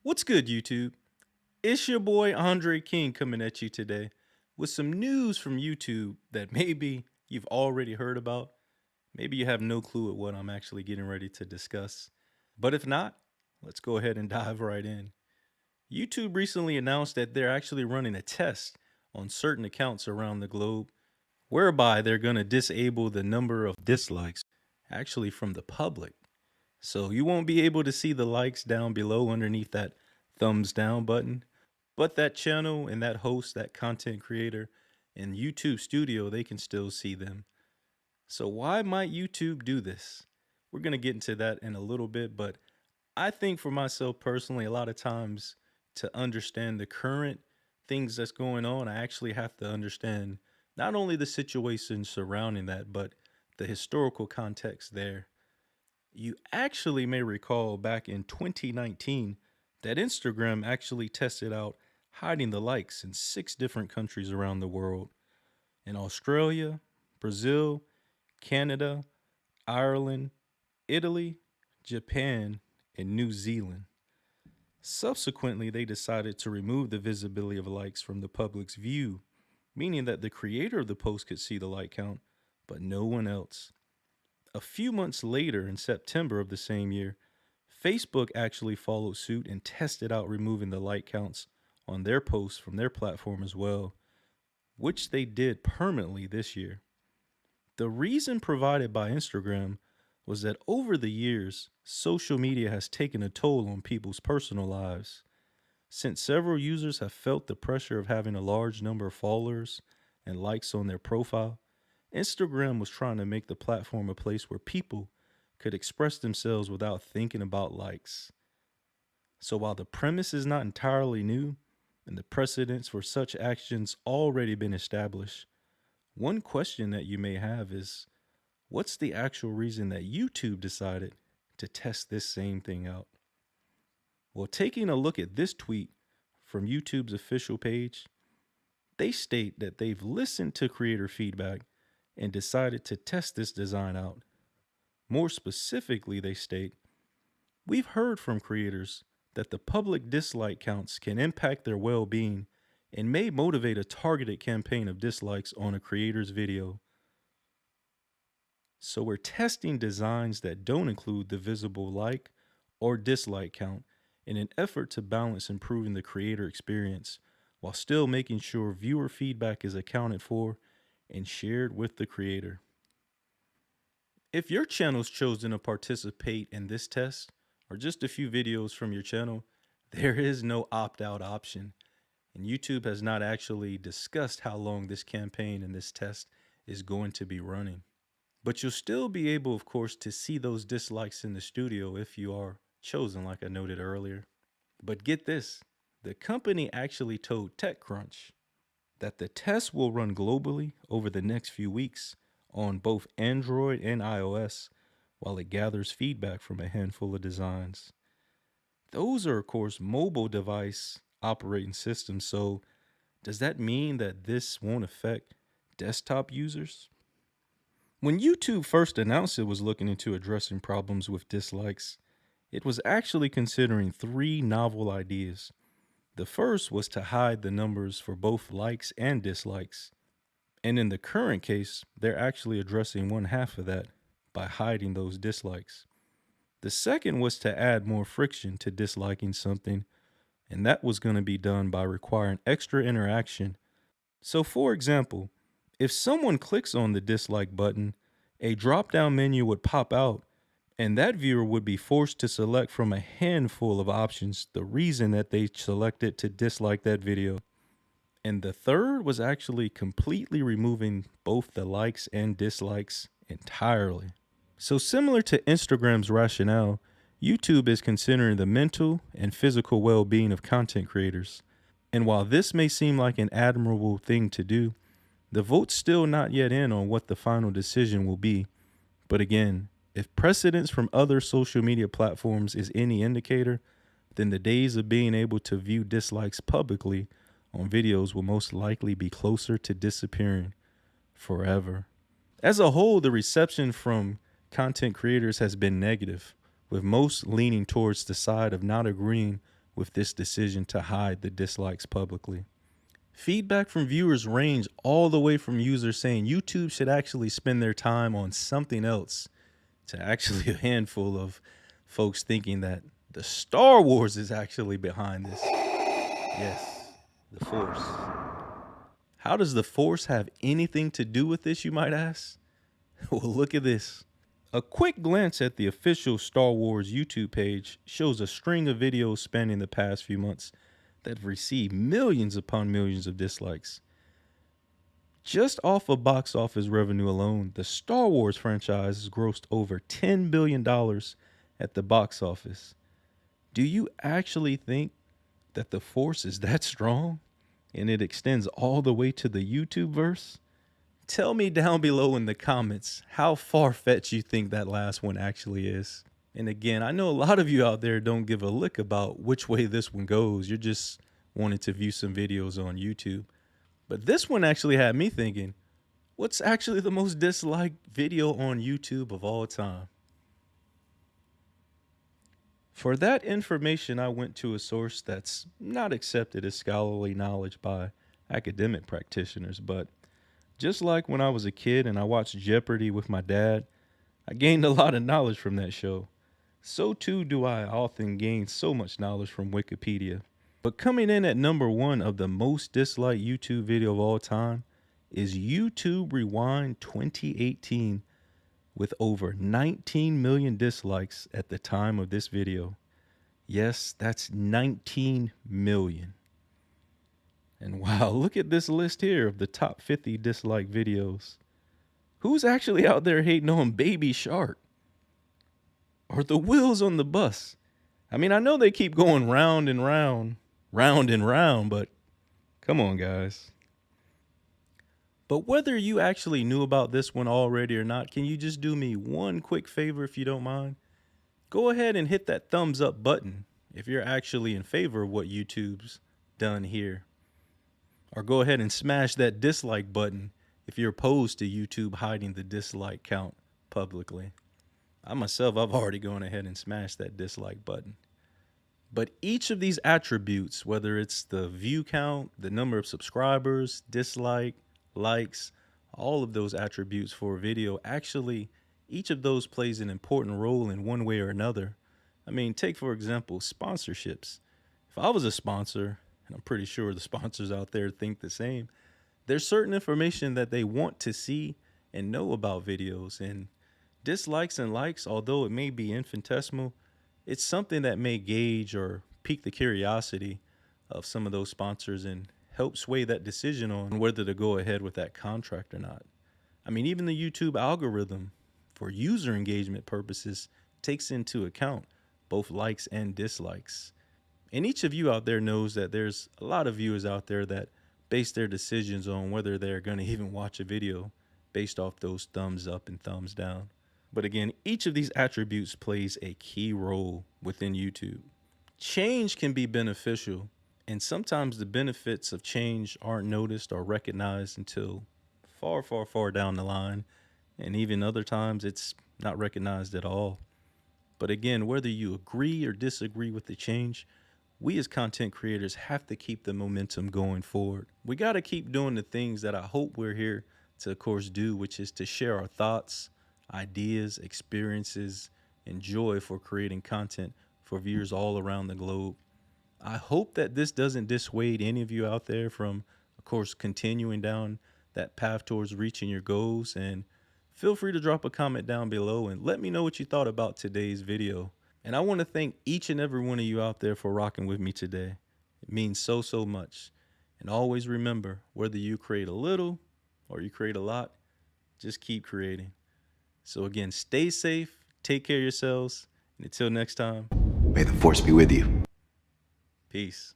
What's good, YouTube? It's your boy Andre King coming at you today with some news from YouTube that maybe you've already heard about. Maybe you have no clue at what I'm actually getting ready to discuss. But if not, let's go ahead and dive right in. YouTube recently announced that they're actually running a test on certain accounts around the globe, whereby they're going to disable the number of dislikes actually from the public. So you won't be able to see the likes down below underneath that thumbs down button. But that channel and that host, that content creator in YouTube Studio, they can still see them. So why might YouTube do this? We're going to get into that in a little bit, but I think for myself personally, a lot of times to understand the current things that's going on, I actually have to understand not only the situation surrounding that, but the historical context there. You actually may recall back in 2019 that Instagram actually tested out hiding the likes in 6 different countries around the world: in Australia, Brazil, Canada, Ireland, Italy, Japan, and New Zealand. Subsequently, they decided to remove the visibility of likes from the public's view, meaning that the creator of the post could see the like count, but no one else. A few months later, in September of the same year, Facebook actually followed suit and tested out removing the like counts on their posts from their platform as well, which they did permanently this year. The reason provided by Instagram was that over the years, social media has taken a toll on people's personal lives. Since several users have felt the pressure of having a large number of followers and likes on their profile, Instagram was trying to make the platform a place where people could express themselves without thinking about likes. So while the premise is not entirely new and the precedents for such actions already been established, one question that you may have is, what's the actual reason that YouTube decided to test this same thing out? Well, taking a look at this tweet from YouTube's official page, they state that they've listened to creator feedback and decided to test this design out. More specifically, they state, we've heard from creators that the public dislike counts can impact their well being and may motivate a targeted campaign of dislikes on a creator's video. So we're testing designs that don't include the visible like or dislike count in an effort to balance improving the creator experience while still making sure viewer feedback is accounted for and shared with the creator. If your channel's chosen to participate in this test, or just a few videos from your channel, there is no opt-out option. And YouTube has not actually discussed how long this campaign and this test is going to be running. But you'll still be able, of course, to see those dislikes in the studio if you are chosen, like I noted earlier. But get this, the company actually told TechCrunch that the test will run globally over the next few weeks on both Android and iOS while it gathers feedback from a handful of designs. Those are, of course, mobile device operating systems. So does that mean that this won't affect desktop users? When YouTube first announced it was looking into addressing problems with dislikes, it was actually considering 3 novel ideas. The first was to hide the numbers for both likes and dislikes. And in the current case, they're actually addressing one half of that by hiding those dislikes. The second was to add more friction to disliking something, and that was going to be done by requiring extra interaction. So, for example, if someone clicks on the dislike button, a drop down menu would pop out, and that viewer would be forced to select from a handful of options the reason that they selected to dislike that video. And the third was actually completely removing both the likes and dislikes entirely. So, similar to Instagram's rationale, YouTube is considering the mental and physical well being of content creators. And while this may seem like an admirable thing to do, the vote's still not yet in on what the final decision will be. But again, if precedents from other social media platforms is any indicator, then the days of being able to view dislikes publicly on videos will most likely be closer to disappearing forever. As a whole, the reception from content creators has been negative, with most leaning towards the side of not agreeing with this decision to hide the dislikes publicly. Feedback from viewers range all the way from users saying YouTube should actually spend their time on something else to actually a handful of folks thinking that the Star Wars is actually behind this. Yes, the Force. How does the Force have anything to do with this, you might ask? Well, look at this. A quick glance at the official Star Wars YouTube page shows a string of videos spanning the past few months that have received millions upon millions of dislikes. Just off of box office revenue alone, the Star Wars franchise has grossed over $10 billion at the box office. Do you actually think that the Force is that strong and it extends all the way to the YouTube verse? Tell me down below in the comments how far-fetched you think that last one actually is. And again, I know a lot of you out there don't give a lick about which way this one goes. You're just wanting to view some videos on YouTube. But this one actually had me thinking, what's actually the most disliked video on YouTube of all time? For that information, I went to a source that's not accepted as scholarly knowledge by academic practitioners, but just like when I was a kid and I watched Jeopardy with my dad, I gained a lot of knowledge from that show. So too do I often gain so much knowledge from Wikipedia. But coming in at number 1 of the most disliked YouTube video of all time is YouTube Rewind 2018 with over 19 million dislikes at the time of this video. Yes, that's 19 million. And wow, look at this list here of the top 50 disliked videos. Who's actually out there hating on Baby Shark? Or the wheels on the bus? I mean, I know they keep going round and round, but come on, guys. But whether you actually knew about this one already or not, can you just do me one quick favor if you don't mind? Go ahead and hit that thumbs up button if you're actually in favor of what YouTube's done here. Or go ahead and smash that dislike button if you're opposed to YouTube hiding the dislike count publicly. I myself, I've already gone ahead and smashed that dislike button. But each of these attributes, whether it's the view count, the number of subscribers, dislike, likes, all of those attributes for a video, actually, each of those plays an important role in one way or another. I mean, take, for example, sponsorships. If I was a sponsor, and I'm pretty sure the sponsors out there think the same, there's certain information that they want to see and know about videos. And dislikes and likes, although it may be infinitesimal, it's something that may gauge or pique the curiosity of some of those sponsors and help sway that decision on whether to go ahead with that contract or not. I mean, even the YouTube algorithm, for user engagement purposes, takes into account both likes and dislikes. And each of you out there knows that there's a lot of viewers out there that base their decisions on whether they're going to even watch a video based off those thumbs up and thumbs down. But again, each of these attributes plays a key role within YouTube. Change can be beneficial, and sometimes the benefits of change aren't noticed or recognized until far, far, far down the line. And even other times it's not recognized at all. But again, whether you agree or disagree with the change, we as content creators have to keep the momentum going forward. We got to keep doing the things that I hope we're here to, of course, do, which is to share our thoughts, ideas, experiences, and joy for creating content for viewers all around the globe. I hope that this doesn't dissuade any of you out there from, of course, continuing down that path towards reaching your goals. And feel free to drop a comment down below and let me know what you thought about today's video. And I want to thank each and every one of you out there for rocking with me today. It means so, so much. And always remember, whether you create a little or you create a lot, just keep creating. So again, stay safe, take care of yourselves, and until next time, may the force be with you. Peace.